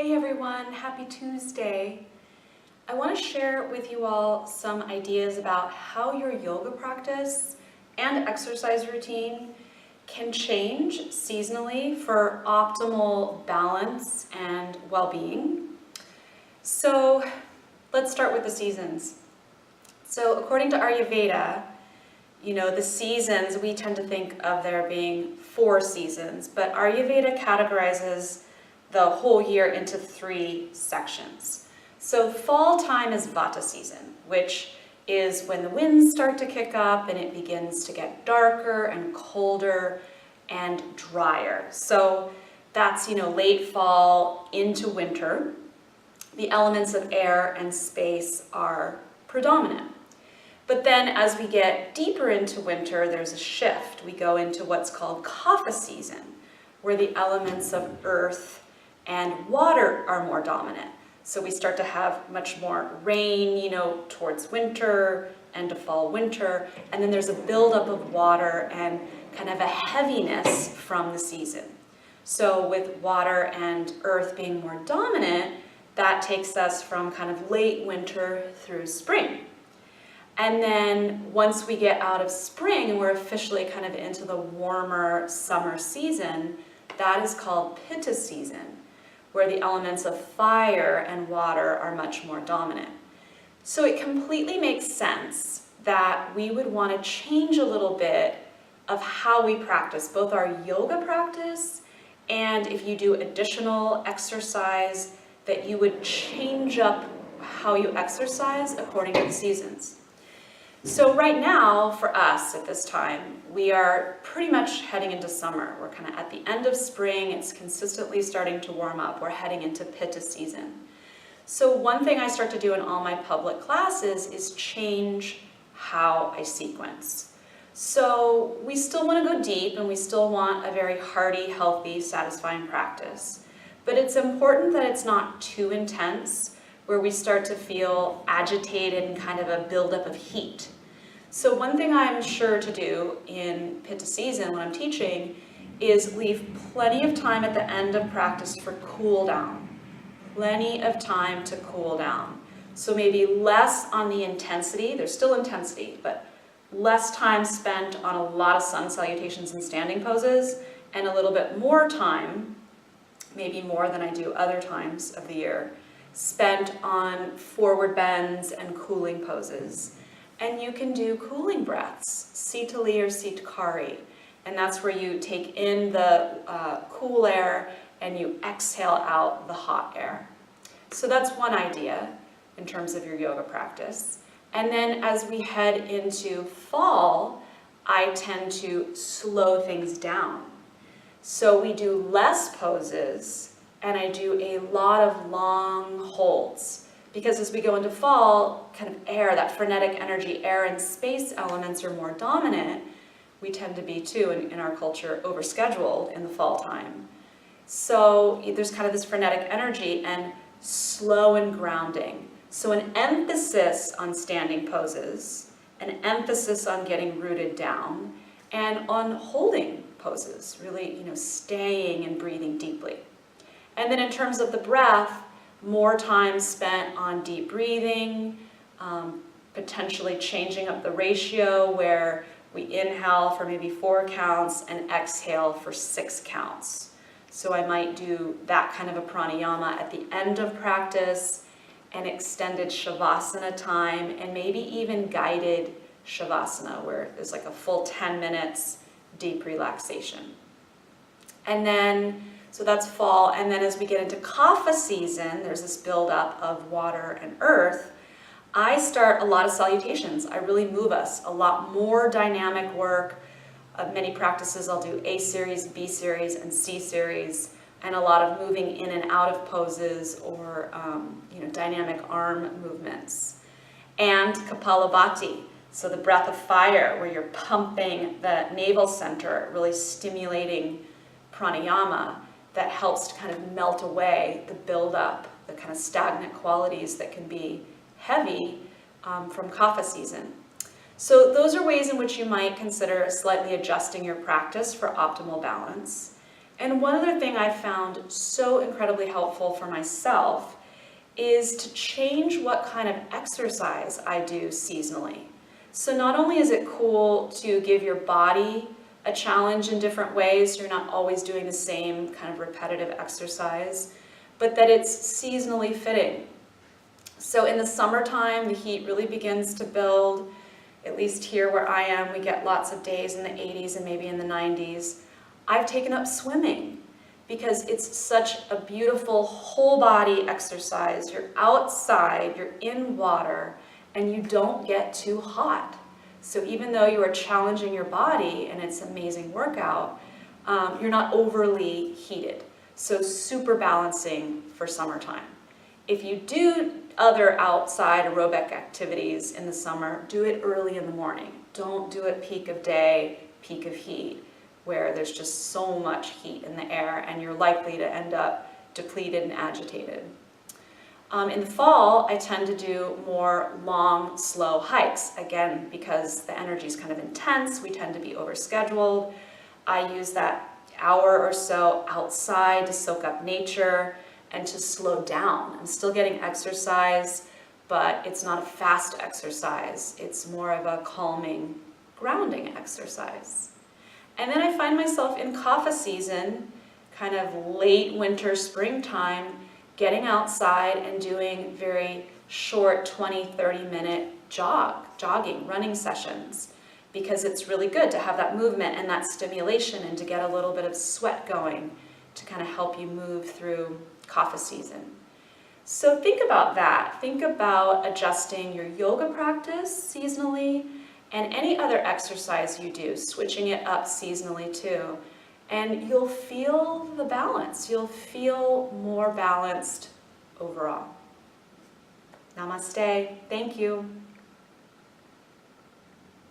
Hey everyone, happy Tuesday. I want to share with you all some ideas about how your yoga practice and exercise routine can change seasonally for optimal balance and well-being. So let's start with the seasons. So according to Ayurveda, the seasons, we tend to think of there being 4 seasons, but Ayurveda categorizes the whole year into 3 sections. So fall time is Vata season, which is when the winds start to kick up and it begins to get darker and colder and drier. So that's, late fall into winter. The elements of air and space are predominant. But then as we get deeper into winter, there's a shift. We go into what's called Coffin season, where the elements of earth and water are more dominant. So we start to have much more rain, towards winter, end of fall, winter, and then there's a buildup of water and kind of a heaviness from the season. So with water and earth being more dominant, that takes us from kind of late winter through spring. And then once we get out of spring and we're officially kind of into the warmer summer season, that is called Pitta season, where the elements of fire and water are much more dominant. So it completely makes sense that we would want to change a little bit of how we practice, both our yoga practice and if you do additional exercise, that you would change up how you exercise according to the seasons. So right now, for us at this time, we are pretty much heading into summer. We're kind of at the end of spring. It's consistently starting to warm up. We're heading into Pitta season. So one thing I start to do in all my public classes is change how I sequence. So we still want to go deep and we still want a very hearty, healthy, satisfying practice. But it's important that it's not too intense, where we start to feel agitated and kind of a buildup of heat. So one thing I'm sure to do in Pitta season when I'm teaching is leave plenty of time at the end of practice for cool down. Plenty of time to cool down. So maybe less on the intensity, there's still intensity, but less time spent on a lot of sun salutations and standing poses, and a little bit more time, maybe more than I do other times of the year, spent on forward bends and cooling poses. And you can do cooling breaths, Sitali or Sitkari. And that's where you take in the cool air and you exhale out the hot air. So that's one idea in terms of your yoga practice. And then as we head into fall, I tend to slow things down. So we do less poses, and I do a lot of long holds. Because as we go into fall, kind of air, that frenetic energy, air and space elements are more dominant. We tend to be too, in our culture, overscheduled in the fall time. So there's kind of this frenetic energy and slow and grounding. So an emphasis on standing poses, an emphasis on getting rooted down, and on holding poses, really, staying and breathing deeply. And then in terms of the breath, more time spent on deep breathing, potentially changing up the ratio where we inhale for maybe 4 counts and exhale for 6 counts. So I might do that kind of a pranayama at the end of practice, an extended shavasana time, and maybe even guided shavasana where there's like a full 10 minutes deep relaxation. And then so that's fall, and then as we get into Kapha season, there's this buildup of water and earth. I start a lot of salutations. I really move us. A lot more dynamic work. Many practices I'll do A series, B series, and C series, and a lot of moving in and out of poses or dynamic arm movements. And Kapalabhati, so the breath of fire, where you're pumping the navel center, really stimulating pranayama. That helps to kind of melt away the buildup, the kind of stagnant qualities that can be heavy from Kapha season. So those are ways in which you might consider slightly adjusting your practice for optimal balance. And one other thing I found so incredibly helpful for myself is to change what kind of exercise I do seasonally. So not only is it cool to give your body a challenge in different ways, you're not always doing the same kind of repetitive exercise, but that it's seasonally fitting. So in the summertime, the heat really begins to build. At least here where I am, we get lots of days in the 80s and maybe in the 90s. I've taken up swimming because it's such a beautiful whole body exercise. You're outside, you're in water, and you don't get too hot. So even though you are challenging your body and it's an amazing workout, you're not overly heated. So super balancing for summertime. If you do other outside aerobic activities in the summer, do it early in the morning. Don't do it peak of day, peak of heat, where there's just so much heat in the air and you're likely to end up depleted and agitated. In the fall, I tend to do more long, slow hikes, again, because the energy is kind of intense. We tend to be overscheduled. I use that hour or so outside to soak up nature and to slow down. I'm still getting exercise, but it's not a fast exercise. It's more of a calming, grounding exercise. And then I find myself in Coffin season, kind of late winter, springtime, getting outside and doing very short 20, 30-minute jogging, running sessions, because it's really good to have that movement and that stimulation and to get a little bit of sweat going to kind of help you move through Coffin season. So think about that. Think about adjusting your yoga practice seasonally and any other exercise you do, switching it up seasonally too. And you'll feel the balance. You'll feel more balanced overall. Namaste. Thank you.